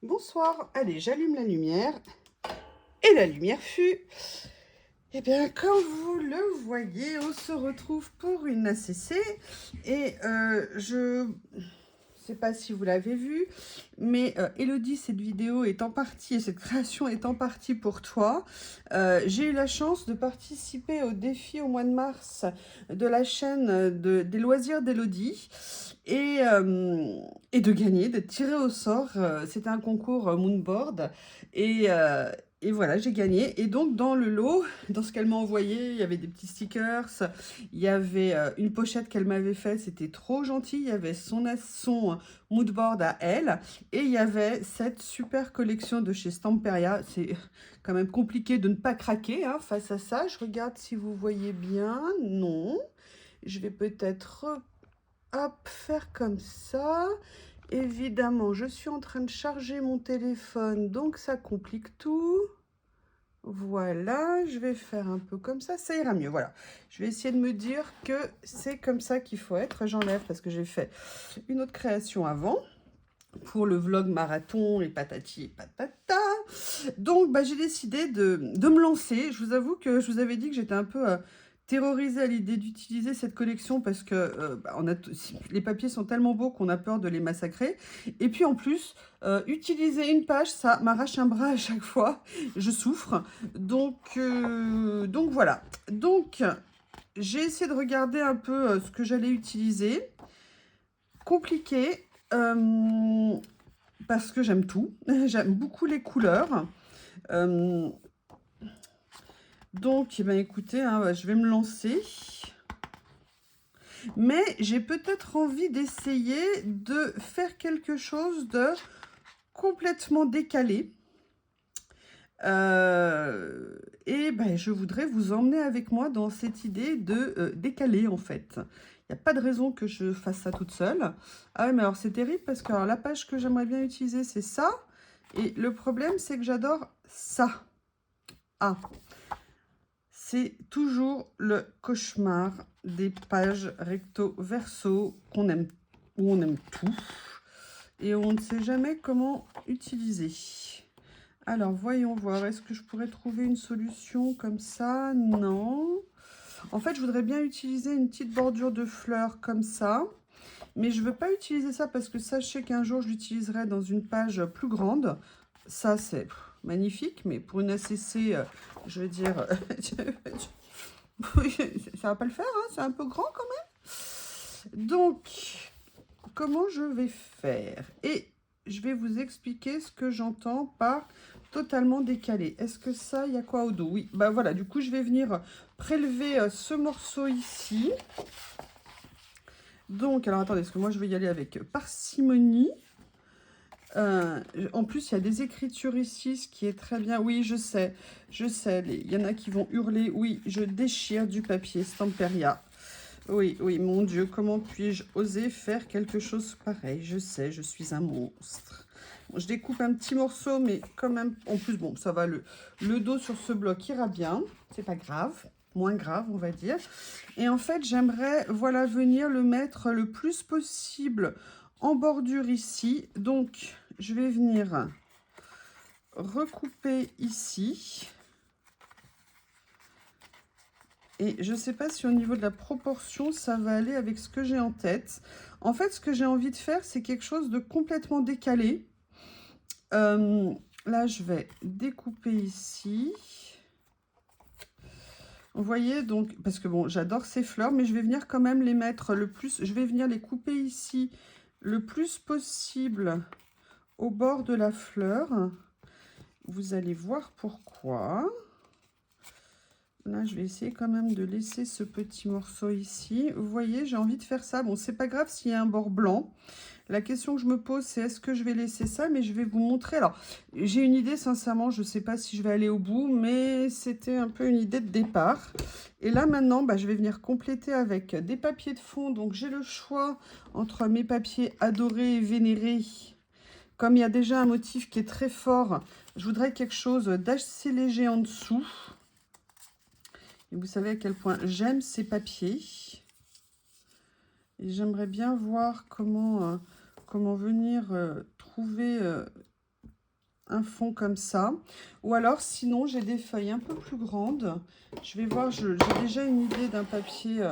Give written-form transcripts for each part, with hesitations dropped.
Bonsoir, allez, j'allume la lumière. Et la lumière fut. Eh bien, comme vous le voyez, on se retrouve pour une ACC. Et je ne sais pas si vous l'avez vu, mais Elodie, cette vidéo est en partie, et cette création est en partie pour toi. J'ai eu la chance de participer au défi au mois de mars de la chaîne des loisirs d'Elodie et de gagner, d'être tirée au sort. C'était un concours Moonboard et, euh, et voilà, j'ai gagné. Et donc dans le lot, dans ce qu'elle m'a envoyé, il y avait des petits stickers, il y avait une pochette qu'elle m'avait faite, c'était trop gentil. Il y avait son moodboard à elle et il y avait cette super collection de chez Stamperia. C'est quand même compliqué de ne pas craquer hein, face à ça. Je regarde si vous voyez bien. Non. Je vais peut-être hop, faire comme ça. Évidemment, je suis en train de charger mon téléphone, donc ça complique tout. Voilà, je vais faire un peu comme ça ira mieux, voilà. Je vais essayer de me dire que c'est comme ça qu'il faut être. J'enlève parce que j'ai fait une autre création avant, pour le vlog marathon et patati et patata. Donc, bah, j'ai décidé de me lancer. Je vous avoue que je vous avais dit que j'étais un peu terrorisée à l'idée d'utiliser cette collection parce que bah, les papiers sont tellement beaux qu'on a peur de les massacrer. Et puis en plus, utiliser une page, ça m'arrache un bras à chaque fois. Je souffre. Donc voilà. Donc, j'ai essayé de regarder un peu ce que j'allais utiliser. Compliqué. Parce que j'aime tout. J'aime beaucoup les couleurs. Euh, donc, eh ben, écoutez, hein, je vais me lancer. Mais j'ai peut-être envie d'essayer de faire quelque chose de complètement décalé. Et ben, je voudrais vous emmener avec moi dans cette idée de décaler, en fait. Il n'y a pas de raison que je fasse ça toute seule. Ah ouais, mais alors c'est terrible parce que alors, la page que j'aimerais bien utiliser, c'est ça. Et le problème, c'est que j'adore ça. Ah, c'est toujours le cauchemar des pages recto verso qu'on aime, où on aime tout et où on ne sait jamais comment utiliser. Alors, voyons voir, est-ce que je pourrais trouver une solution comme ça? Non. En fait, je voudrais bien utiliser une petite bordure de fleurs comme ça. Mais je ne veux pas utiliser ça parce que sachez qu'un jour, je l'utiliserai dans une page plus grande. Ça, c'est magnifique, mais pour une ACC, je veux dire, ça va pas le faire, hein, c'est un peu grand quand même. Donc, comment je vais faire? Et je vais vous expliquer ce que j'entends par totalement décalé. Est-ce que ça, il y a quoi au dos? Oui, bah voilà, du coup, je vais venir prélever ce morceau ici. Donc, alors attendez, parce que moi, je vais y aller avec parcimonie. En plus, il y a des écritures ici, ce qui est très bien. Oui, je sais. Il y en a qui vont hurler. Oui, je déchire du papier Stamperia. Oui, oui, mon Dieu, comment puis-je oser faire quelque chose pareil? Je sais, je suis un monstre. Bon, je découpe un petit morceau, mais quand même, en plus, bon, ça va, le dos sur ce bloc ira bien. C'est pas grave, moins grave, on va dire. Et en fait, j'aimerais, voilà, venir le mettre le plus possible en bordure ici. Donc, je vais venir recouper ici. Et je ne sais pas si au niveau de la proportion, ça va aller avec ce que j'ai en tête. En fait, ce que j'ai envie de faire, c'est quelque chose de complètement décalé. Là, je vais découper ici. Vous voyez, donc, parce que bon, j'adore ces fleurs, mais je vais venir quand même les mettre le plus... Je vais venir les couper ici le plus possible au bord de la fleur. Vous allez voir pourquoi. Là, je vais essayer quand même de laisser ce petit morceau ici. Vous voyez, j'ai envie de faire ça. Bon, c'est pas grave s'il y a un bord blanc. La question que je me pose, c'est est-ce que je vais laisser ça? Mais je vais vous montrer. Alors, j'ai une idée, sincèrement, je ne sais pas si je vais aller au bout, mais c'était un peu une idée de départ. Et là, maintenant, bah, je vais venir compléter avec des papiers de fond. Donc, j'ai le choix entre mes papiers adorés et vénérés. Comme il y a déjà un motif qui est très fort, je voudrais quelque chose d'assez léger en dessous. Et vous savez à quel point j'aime ces papiers. Et j'aimerais bien voir comment venir trouver un fond comme ça. Ou alors, sinon, j'ai des feuilles un peu plus grandes. Je vais voir, j'ai déjà une idée d'un papier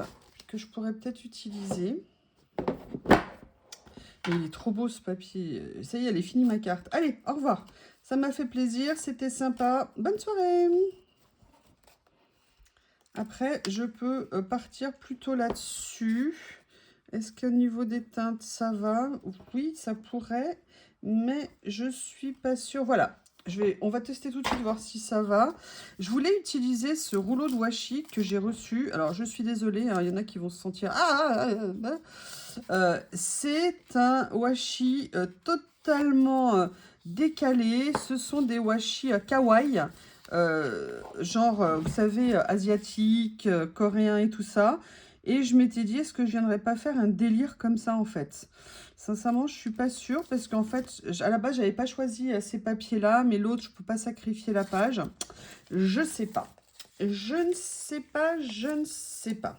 que je pourrais peut-être utiliser. Mais il est trop beau ce papier. Ça y est, elle est finie ma carte. Allez, au revoir. Ça m'a fait plaisir, c'était sympa. Bonne soirée. Après, je peux partir plutôt là-dessus. Est-ce qu'au niveau des teintes, ça va? Oui, ça pourrait, mais je suis pas sûre. Voilà, on va tester tout de suite, voir si ça va. Je voulais utiliser ce rouleau de washi que j'ai reçu. Alors, je suis désolée, hein, il y en a qui vont se sentir... c'est un washi totalement décalé. Ce sont des washi kawaii. Genre, vous savez, asiatique, coréen et tout ça. Et je m'étais dit, est-ce que je viendrais pas faire un délire comme ça, en fait? Sincèrement, je suis pas sûre, parce qu'en fait, à la base, j'avais pas choisi ces papiers-là, mais l'autre, je peux pas sacrifier la page. Je sais pas. Je ne sais pas, je ne sais pas.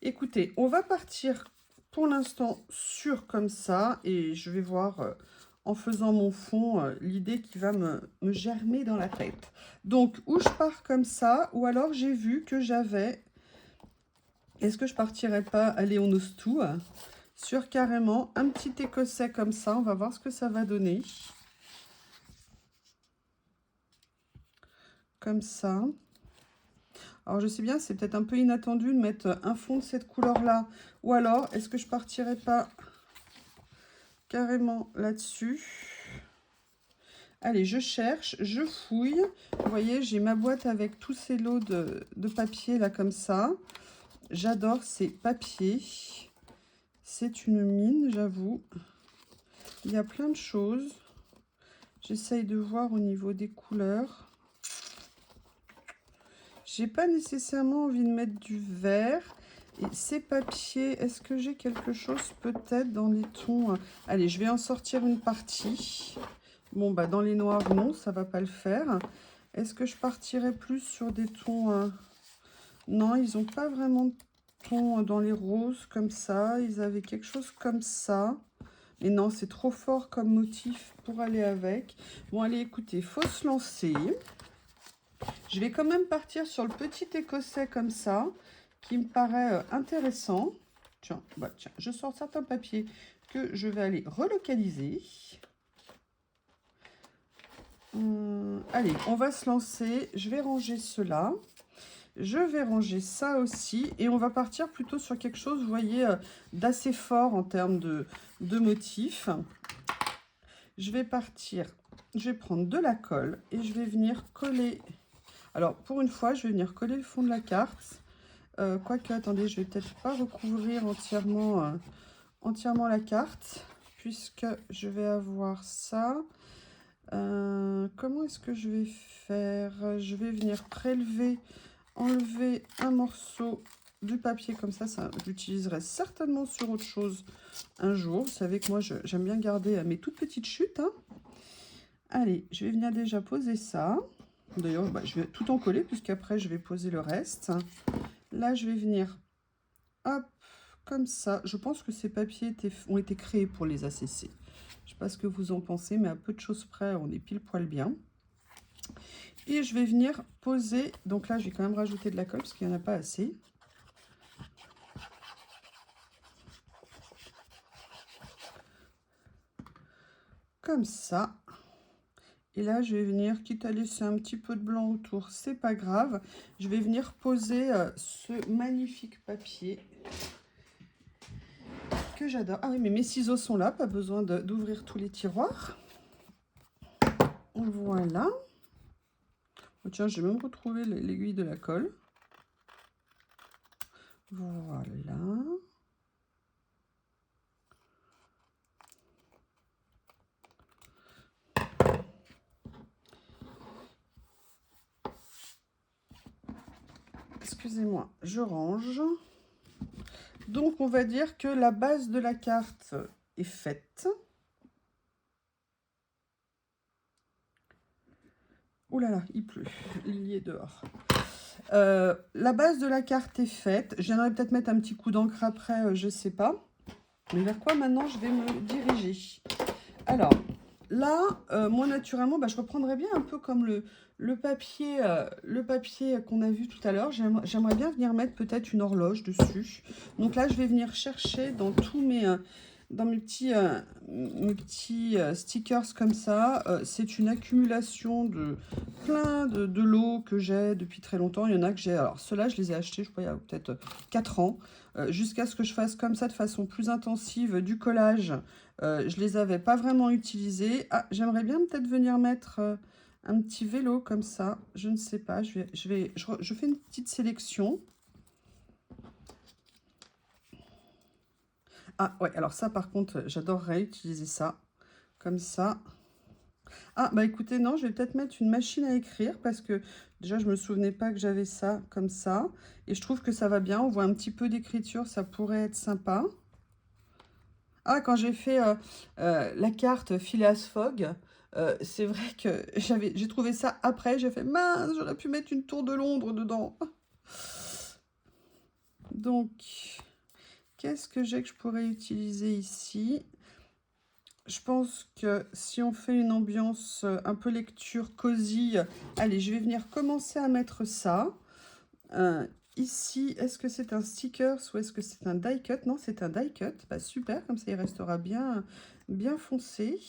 Écoutez, on va partir pour l'instant sur comme ça, et je vais voir... en faisant mon fond, l'idée qui va me germer dans la tête. Donc, ou je pars comme ça, ou alors j'ai vu que j'avais... Est-ce que je partirais pas, allez, on ose tout, sur carrément un petit écossais comme ça. On va voir ce que ça va donner. Comme ça. Alors, je sais bien, c'est peut-être un peu inattendu de mettre un fond de cette couleur-là. Ou alors, est-ce que je partirais pas carrément là-dessus? Allez, je cherche, je fouille. Vous voyez, j'ai ma boîte avec tous ces lots de papier là comme ça. J'adore ces papiers. C'est une mine, j'avoue. Il y a plein de choses. J'essaye de voir au niveau des couleurs. J'ai pas nécessairement envie de mettre du vert. Et ces papiers, est-ce que j'ai quelque chose peut-être dans les tons... Allez, je vais en sortir une partie. Bon, bah dans les noirs, non, ça va pas le faire. Est-ce que je partirais plus sur des tons... Non, ils n'ont pas vraiment de tons dans les roses comme ça. Ils avaient quelque chose comme ça. Mais non, c'est trop fort comme motif pour aller avec. Bon, allez, écoutez, il faut se lancer. Je vais quand même partir sur le petit écossais comme ça, qui me paraît intéressant. Tiens, bah, tiens, je sors certains papiers que je vais aller relocaliser. Allez, on va se lancer. Je vais ranger cela. Je vais ranger ça aussi. Et on va partir plutôt sur quelque chose, vous voyez, d'assez fort en termes de motifs. Je vais partir, je vais prendre de la colle et je vais venir coller. Alors, pour une fois, je vais venir coller le fond de la carte. Quoique, attendez, je vais peut-être pas recouvrir entièrement, entièrement la carte, puisque je vais avoir ça. Comment est-ce que je vais faire? Je vais venir prélever, enlever un morceau du papier comme ça. Je l'utiliserai certainement sur autre chose un jour. Vous savez que moi, j'aime bien garder mes toutes petites chutes. Hein. Allez, je vais venir déjà poser ça. D'ailleurs, bah, je vais tout en coller puisqu'après, je vais poser le reste. Là, je vais venir, hop, comme ça. Je pense que ces papiers ont été créés pour les ACC. Je ne sais pas ce que vous en pensez, mais à peu de choses près, on est pile poil bien. Et je vais venir poser. Donc là, je vais quand même rajouter de la colle parce qu'il n'y en a pas assez. Comme ça. Et là, je vais venir, quitte à laisser un petit peu de blanc autour, c'est pas grave. Je vais venir poser ce magnifique papier que j'adore. Ah oui, mais mes ciseaux sont là, pas besoin d'ouvrir tous les tiroirs. Voilà. Oh, tiens, j'ai même retrouvé l'aiguille de la colle. Voilà. Excusez-moi, je range. Donc, on va dire que la base de la carte est faite. Ouh là là, il pleut, il y est dehors. La base de la carte est faite. Je viendrai peut-être mettre un petit coup d'encre après, je ne sais pas. Mais vers quoi maintenant je vais me diriger? Alors, là, moi, naturellement, bah, je reprendrais bien un peu comme le papier qu'on a vu tout à l'heure. J'aimerais bien venir mettre peut-être une horloge dessus. Donc là, je vais venir chercher dans tous dans mes petits stickers comme ça. C'est une accumulation de plein de lots que j'ai depuis très longtemps. Il y en a que j'ai... Alors, ceux-là, je les ai achetés, je crois, il y a peut-être 4 ans. Jusqu'à ce que je fasse comme ça de façon plus intensive du collage. Je les avais pas vraiment utilisés. Ah, j'aimerais bien peut-être venir mettre un petit vélo comme ça. Je ne sais pas. Je fais une petite sélection. Ah ouais, alors ça par contre, j'adorerais utiliser ça. Comme ça. Ah bah écoutez, non, je vais peut-être mettre une machine à écrire parce que déjà je me souvenais pas que j'avais ça comme ça. Et je trouve que ça va bien. On voit un petit peu d'écriture, ça pourrait être sympa. Ah, quand j'ai fait la carte Phileas Fogg, c'est vrai que j'ai trouvé ça après. J'ai fait mince, j'aurais pu mettre une tour de Londres dedans. Donc, qu'est-ce que j'ai que je pourrais utiliser ici? Je pense que si on fait une ambiance un peu lecture cosy, allez, je vais venir commencer à mettre ça. Ici, est-ce que c'est un sticker ou est-ce que c'est un die cut? Non, c'est un die cut. Bah, super, comme ça il restera bien, bien foncé.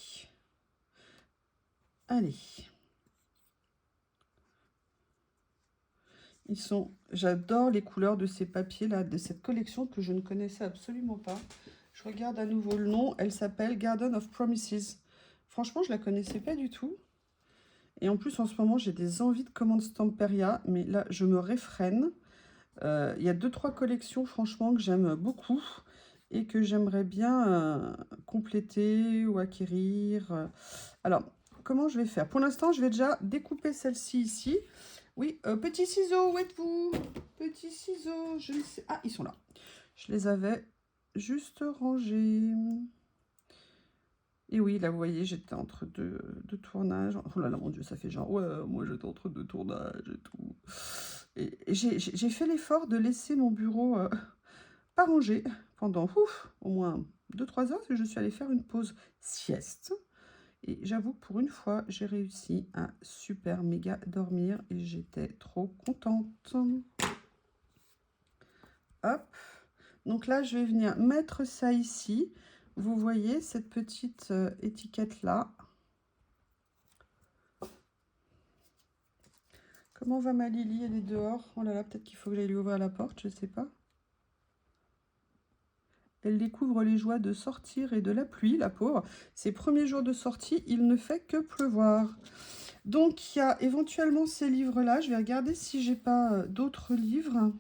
Allez. J'adore les couleurs de ces papiers-là, de cette collection que je ne connaissais absolument pas. Je regarde à nouveau le nom. Elle s'appelle Garden of Promises. Franchement, je la connaissais pas du tout. Et en plus, en ce moment, j'ai des envies de commande Stamperia, mais là, je me réfrène. Il y a 2-3 collections, franchement, que j'aime beaucoup et que j'aimerais bien compléter ou acquérir. Alors, comment je vais faire? Pour l'instant, je vais déjà découper celle-ci ici. Oui, petits ciseaux, où êtes-vous? Petits ciseaux, je ne sais... Ah, ils sont là. Je les avais juste rangés. Et oui, là, vous voyez, j'étais entre deux tournages. Oh là là, mon Dieu, ça fait genre, ouais, moi j'étais entre 2 tournages et tout. Et j'ai fait l'effort de laisser mon bureau pas rangé pendant au moins 2-3 heures, parce que je suis allée faire une pause sieste. Et j'avoue que pour une fois, j'ai réussi à super méga dormir et j'étais trop contente. Hop. Donc là, je vais venir mettre ça ici. Vous voyez cette petite étiquette-là. Comment va ma Lily? Elle est dehors. Oh là là, peut-être qu'il faut que j'aille lui ouvrir la porte, je ne sais pas. Elle découvre les joies de sortir et de la pluie, la pauvre. Ses premiers jours de sortie, il ne fait que pleuvoir. Donc, il y a éventuellement ces livres-là. Je vais regarder si j'ai pas d'autres livres.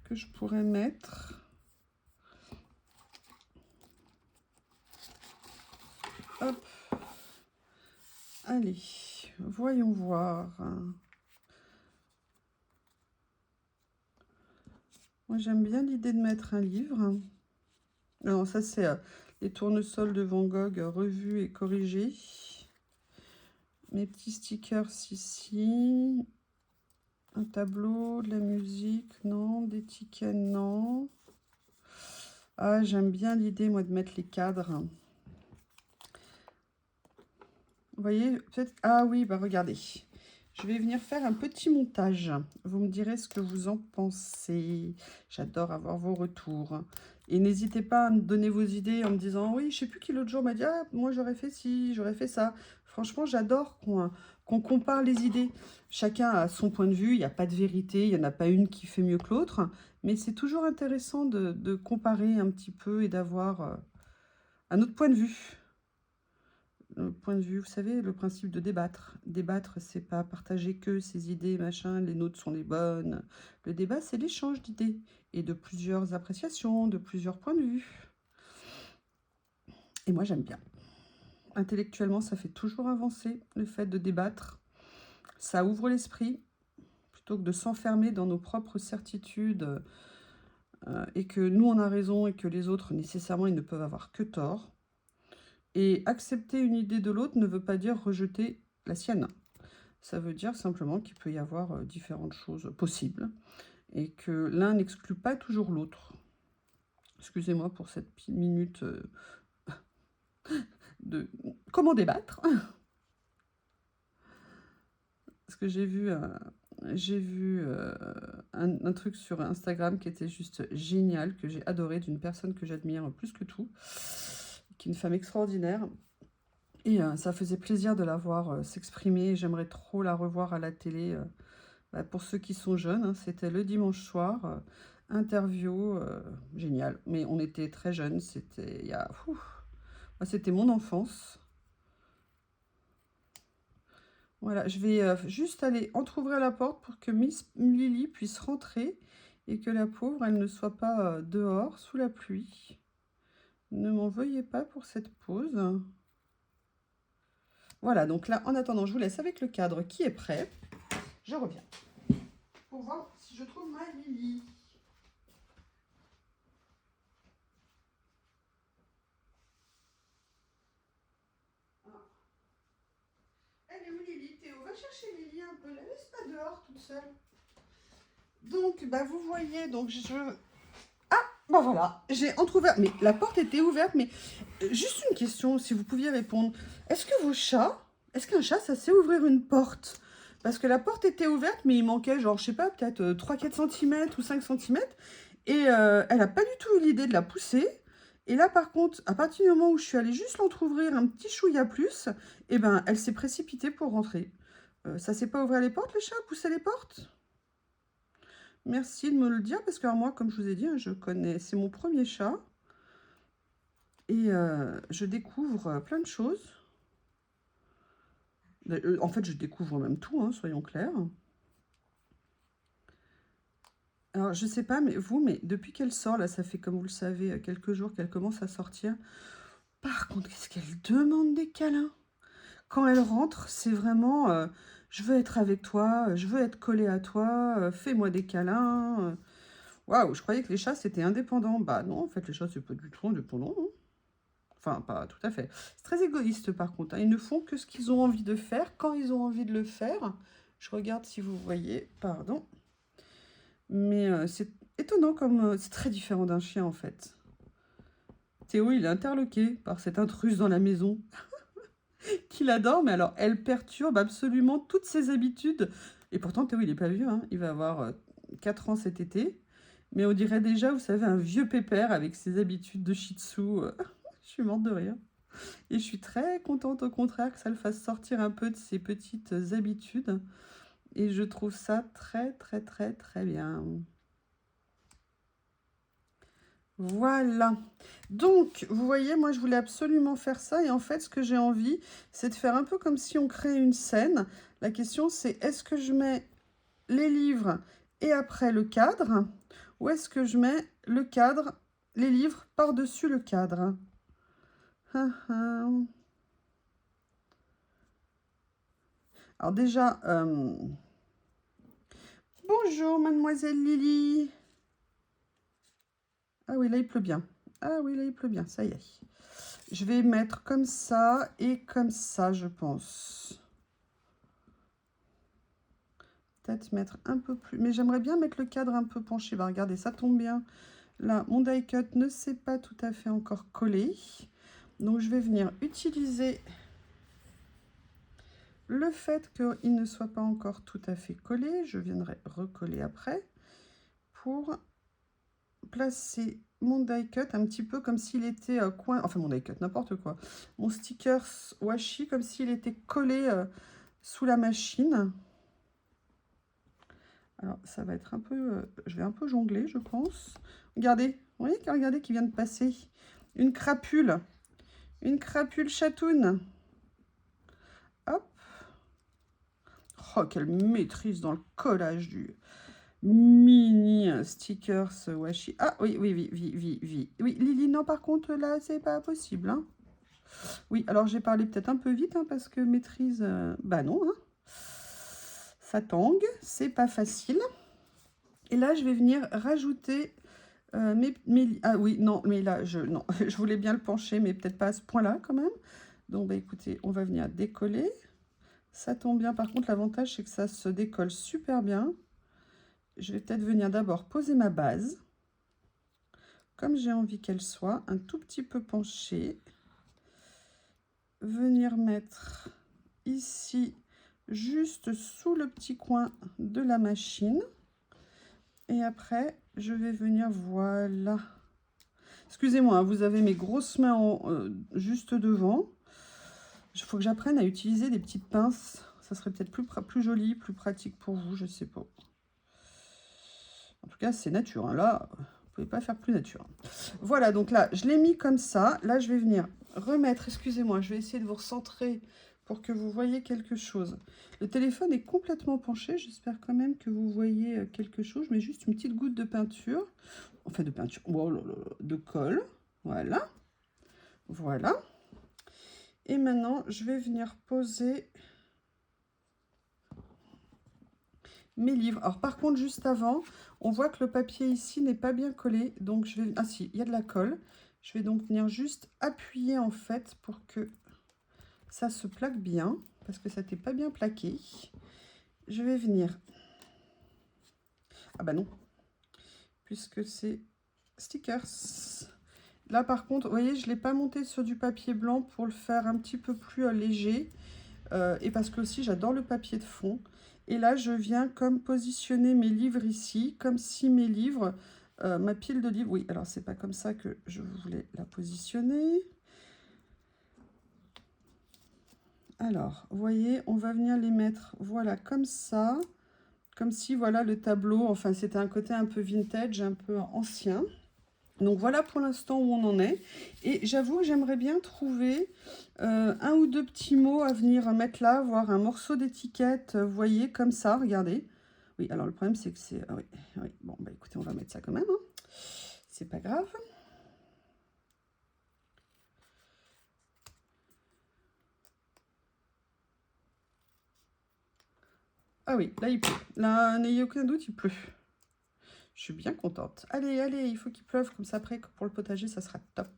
Que je pourrais mettre. Hop. Allez, voyons voir. Moi, j'aime bien l'idée de mettre un livre. Non, ça, c'est les tournesols de Van Gogh revus et corrigés. Mes petits stickers ici. Un tableau, de la musique, non. Des tickets, non. Ah, j'aime bien l'idée, moi, de mettre les cadres. Vous voyez, peut-être... Ah oui, bah regardez. Je vais venir faire un petit montage. Vous me direz ce que vous en pensez. J'adore avoir vos retours. Et n'hésitez pas à me donner vos idées en me disant, oui, je sais plus qui l'autre jour m'a dit, ah, moi j'aurais fait ci, j'aurais fait ça. Franchement, j'adore qu'on compare les idées. Chacun a son point de vue, il n'y a pas de vérité, il n'y en a pas une qui fait mieux que l'autre. Mais c'est toujours intéressant de comparer un petit peu et d'avoir un autre point de vue. Le point de vue, vous savez, le principe de débattre. Débattre, c'est pas partager que ses idées, machin, les nôtres sont les bonnes. Le débat, c'est l'échange d'idées et de plusieurs appréciations, de plusieurs points de vue. Et moi, j'aime bien. Intellectuellement, ça fait toujours avancer, le fait de débattre. Ça ouvre l'esprit, plutôt que de s'enfermer dans nos propres certitudes et que nous, on a raison et que les autres, nécessairement, ils ne peuvent avoir que tort. Et accepter une idée de l'autre ne veut pas dire rejeter la sienne. Ça veut dire simplement qu'il peut y avoir différentes choses possibles et que l'un n'exclut pas toujours l'autre. Excusez-moi pour cette petite minute de comment débattre. Parce que j'ai vu un truc sur Instagram qui était juste génial, que j'ai adoré, d'une personne que j'admire plus que tout, qui est une femme extraordinaire. Et ça faisait plaisir de la voir s'exprimer. J'aimerais trop la revoir à la télé. Pour ceux qui sont jeunes, hein, c'était le dimanche soir. Interview, génial. Mais on était très jeunes, c'était il y a... Moi, c'était mon enfance. Voilà, je vais juste aller entrouvrir la porte pour que Miss Lily puisse rentrer et que la pauvre, elle ne soit pas dehors sous la pluie. Ne m'en veuillez pas pour cette pause. Voilà, donc là, en attendant, je vous laisse avec le cadre qui est prêt. Je reviens pour voir si je trouve ma Lily. Elle est où Lily? Théo, va chercher Lily un peu, la laisse pas dehors toute seule. Donc, bah vous voyez, donc bon voilà, j'ai entrouvert, mais la porte était ouverte, mais juste une question, si vous pouviez répondre. Est-ce qu'un chat, ça sait ouvrir une porte? Parce que la porte était ouverte, mais il manquait genre, je sais pas, peut-être 3-4 cm ou 5 cm. Et elle n'a pas du tout eu l'idée de la pousser. Et là, par contre, à partir du moment où je suis allée juste l'entrouvrir un petit chouïa plus, eh ben, elle s'est précipitée pour rentrer. Ça sait pas ouvrir les portes, le chat, pousser les portes? Merci de me le dire, parce que alors, moi, comme je vous ai dit, hein, je connais, c'est mon premier chat. Et je découvre plein de choses. En fait, je découvre même tout, hein, soyons clairs. Alors, je sais pas, mais depuis qu'elle sort, là, ça fait, comme vous le savez, quelques jours qu'elle commence à sortir. Par contre, qu'est-ce qu'elle demande des câlins? Quand elle rentre, c'est vraiment je veux être avec toi, je veux être collée à toi, fais-moi des câlins. Waouh, je croyais que les chats c'était indépendant. Bah non, en fait, les chats c'est pas du tout indépendant. Hein. Enfin, pas tout à fait. C'est très égoïste par contre. Hein. Ils ne font que ce qu'ils ont envie de faire quand ils ont envie de le faire. Je regarde si vous voyez, pardon. Mais c'est étonnant comme c'est très différent d'un chien en fait. Théo, il est interloqué par cette intruse dans la maison. Qu'il adore, mais alors elle perturbe absolument toutes ses habitudes. Et pourtant, Théo, il n'est pas vieux, hein. Il va avoir 4 ans cet été. Mais on dirait déjà, vous savez, un vieux pépère avec ses habitudes de shih tzu. Je suis morte de rire. Et je suis très contente, au contraire, que ça le fasse sortir un peu de ses petites habitudes. Et je trouve ça très, très, très, très bien. Voilà. Donc, vous voyez, moi, je voulais absolument faire ça. Et en fait, ce que j'ai envie, c'est de faire un peu comme si on créait une scène. La question, c'est est-ce que je mets les livres et après le cadre? Ou est-ce que je mets le cadre, les livres par-dessus le cadre? Alors déjà, bonjour, mademoiselle Lily. Ah oui, là, il pleut bien. Ah oui, là, il pleut bien, ça y est. Je vais mettre comme ça et comme ça, je pense. Peut-être mettre un peu plus... Mais j'aimerais bien mettre le cadre un peu penché. Bah, regardez, ça tombe bien. Là, mon die cut ne s'est pas tout à fait encore collé. Donc, je vais venir utiliser le fait qu'il ne soit pas encore tout à fait collé. Je viendrai recoller après pour placer mon die cut un petit peu comme s'il était coin... Enfin, mon die cut, n'importe quoi. Mon sticker washi comme s'il était collé sous la machine. Alors, ça va être un peu... je vais un peu jongler, je pense. Regardez, vous voyez, regardez qui vient de passer. Une crapule. Une crapule chatoune. Hop. Oh, quelle maîtrise dans le collage du mini stickers washi. Ah, oui, oui, oui, oui, oui, oui. Oui, Lily, non, par contre, là, c'est pas possible. Hein. Oui, alors j'ai parlé peut-être un peu vite, hein, parce que maîtrise... bah non, hein. Ça tangue, c'est pas facile. Et là, je vais venir rajouter ah oui, non, mais là, non, je voulais bien le pencher, mais peut-être pas à ce point-là quand même. Donc, bah, écoutez, on va venir décoller. Ça tombe bien. Par contre, l'avantage, c'est que ça se décolle super bien. Je vais peut-être venir d'abord poser ma base comme j'ai envie qu'elle soit, un tout petit peu penchée. Venir mettre ici, juste sous le petit coin de la machine. Et après, je vais venir, voilà. Excusez-moi, vous avez mes grosses mains juste devant. Il faut que j'apprenne à utiliser des petites pinces. Ça serait peut-être plus joli, plus pratique pour vous, je sais pas. En tout cas, c'est nature. Hein. Là, vous pouvez pas faire plus nature. Voilà, donc là, je l'ai mis comme ça. Là, je vais venir remettre, excusez-moi, je vais essayer de vous recentrer pour que vous voyez quelque chose. Le téléphone est complètement penché. J'espère quand même que vous voyez quelque chose. Je mets juste une petite goutte de peinture. Enfin, de peinture, oh là là, de colle. Voilà. Voilà. Et maintenant, je vais venir poser mes livres. Alors, par contre, juste avant, on voit que le papier ici n'est pas bien collé. Donc, je vais... Ah si, il y a de la colle. Je vais donc venir juste appuyer, en fait, pour que ça se plaque bien. Parce que ça n'était pas bien plaqué. Je vais venir... Ah bah non. Puisque c'est stickers. Là, par contre, vous voyez, je ne l'ai pas monté sur du papier blanc pour le faire un petit peu plus léger. Et parce que aussi, j'adore le papier de fond. Et là, je viens comme positionner mes livres ici, comme si mes livres, ma pile de livres... Oui, alors c'est pas comme ça que je voulais la positionner. Alors, vous voyez, on va venir les mettre, voilà, comme ça. Comme si, voilà, le tableau, enfin, c'était un côté un peu vintage, un peu ancien. Donc voilà pour l'instant où on en est. Et j'avoue que j'aimerais bien trouver un ou deux petits mots à venir mettre là, voire un morceau d'étiquette, vous voyez, comme ça, regardez. Oui, alors le problème c'est que c'est... Ah oui, oui, bon, bah écoutez, on va mettre ça quand même, hein. C'est pas grave. Ah oui, là il pleut. Là, n'ayez aucun doute, il pleut. Je suis bien contente. Allez, allez, il faut qu'il pleuve, comme ça après, pour le potager, ça sera top.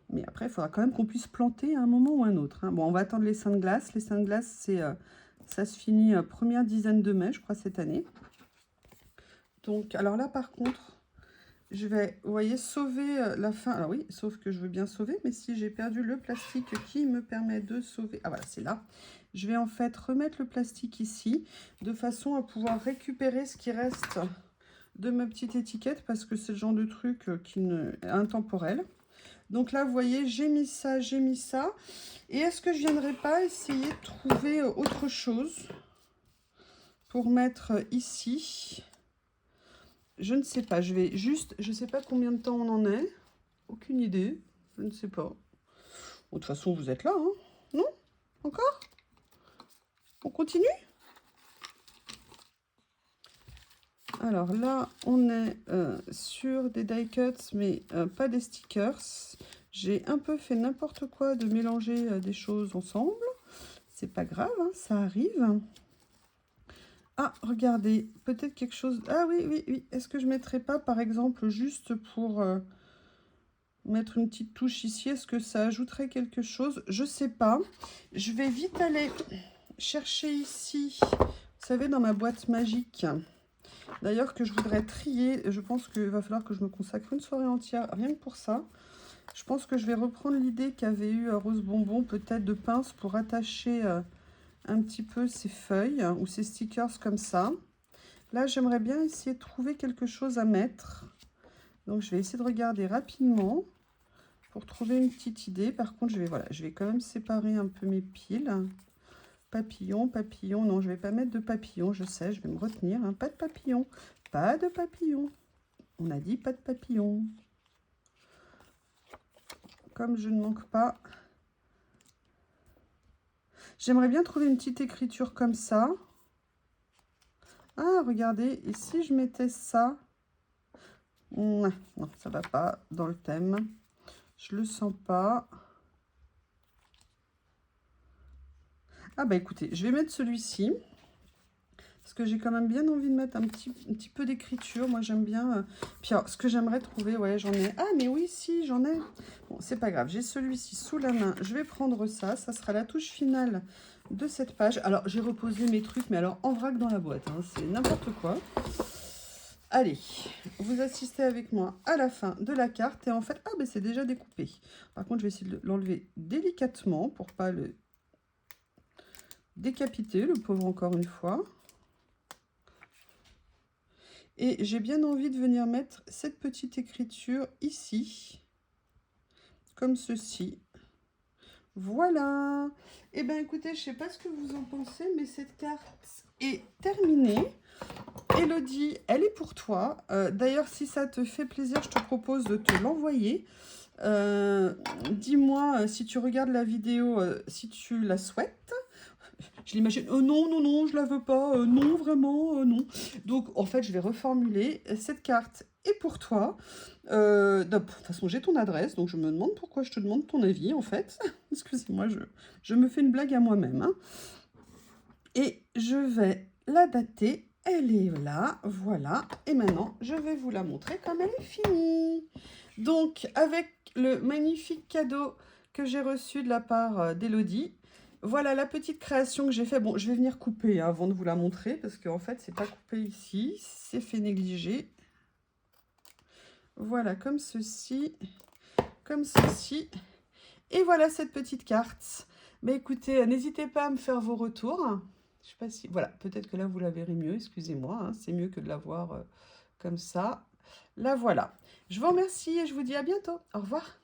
Mais après, il faudra quand même qu'on puisse planter à un moment ou un autre. Hein. Bon, on va attendre les seins de glace. Les seins de glace, c'est, ça se finit première dizaine de mai, je crois, cette année. Donc, alors là, par contre, je vais, vous voyez, sauver la fin. Alors oui, sauf que je veux bien sauver, mais si j'ai perdu le plastique qui me permet de sauver... Ah voilà, c'est là. Je vais en fait remettre le plastique ici, de façon à pouvoir récupérer ce qui reste de ma petite étiquette, parce que c'est le genre de truc qui est intemporel. Donc là, vous voyez, j'ai mis ça, j'ai mis ça. Et est-ce que je viendrai pas essayer de trouver autre chose pour mettre ici? Je ne sais pas, je vais juste, je ne sais pas combien de temps on en est. Aucune idée, je ne sais pas. Bon, de toute façon, vous êtes là, hein? Non? Encore? On continue? Alors là, on est sur des die cuts, mais pas des stickers. J'ai un peu fait n'importe quoi de mélanger des choses ensemble. C'est pas grave, hein, ça arrive. Ah, regardez, peut-être quelque chose... Ah oui, oui, oui. Est-ce que je ne mettrais pas, par exemple, juste pour mettre une petite touche ici, est-ce que ça ajouterait quelque chose? Je sais pas. Je vais vite aller chercher ici, vous savez, dans ma boîte magique. D'ailleurs, que je voudrais trier. Je pense qu'il va falloir que je me consacre une soirée entière, rien que pour ça. Je pense que je vais reprendre l'idée qu'avait eu Rose Bonbon, peut-être de pince pour attacher un petit peu ces feuilles ou ces stickers comme ça. Là, j'aimerais bien essayer de trouver quelque chose à mettre. Donc, je vais essayer de regarder rapidement pour trouver une petite idée. Par contre, je vais quand même séparer un peu mes piles. Papillon, papillon. Non, je ne vais pas mettre de papillon, je sais, je vais me retenir. Hein. Pas de papillon. Pas de papillon. On a dit pas de papillon. Comme je ne manque pas... J'aimerais bien trouver une petite écriture comme ça. Ah, regardez, et si je mettais ça? Non, ça va pas dans le thème. Je le sens pas. Ah bah écoutez, je vais mettre celui-ci. Parce que j'ai quand même bien envie de mettre un petit peu d'écriture. Moi, j'aime bien... Puis alors, ce que j'aimerais trouver, ouais, j'en ai... Ah, mais oui, si, j'en ai. Bon, c'est pas grave. J'ai celui-ci sous la main. Je vais prendre ça. Ça sera la touche finale de cette page. Alors, j'ai reposé mes trucs, mais alors en vrac dans la boîte. Hein, c'est n'importe quoi. Allez, vous assistez avec moi à la fin de la carte. Et en fait, ah ben c'est déjà découpé. Par contre, je vais essayer de l'enlever délicatement pour pas le décapiter, le pauvre, encore une fois. Et j'ai bien envie de venir mettre cette petite écriture ici, comme ceci. Voilà. Eh bien, écoutez, je ne sais pas ce que vous en pensez, mais cette carte est terminée. Elodie, elle est pour toi. D'ailleurs, si ça te fait plaisir, je te propose de te l'envoyer. Dis-moi si tu regardes la vidéo, si tu la souhaites. Je l'imagine, non, non, non, je la veux pas, non, vraiment, non. Donc, en fait, je vais reformuler. Cette carte est pour toi. De toute façon, j'ai ton adresse, donc je me demande pourquoi je te demande ton avis, en fait. Excusez-moi, je me fais une blague à moi-même. Hein. Et je vais la dater. Elle est là, voilà. Et maintenant, je vais vous la montrer comme elle est finie. Donc, avec le magnifique cadeau que j'ai reçu de la part d'Elodie, voilà la petite création que j'ai fait. Bon, je vais venir couper hein, avant de vous la montrer, parce qu'en fait, c'est pas coupé ici, c'est fait négliger. Voilà, comme ceci, comme ceci. Et voilà cette petite carte. Mais écoutez, n'hésitez pas à me faire vos retours. Je sais pas si... Voilà, peut-être que là, vous la verrez mieux, excusez-moi. Hein, c'est mieux que de la voir comme ça. La voilà. Je vous remercie et je vous dis à bientôt. Au revoir.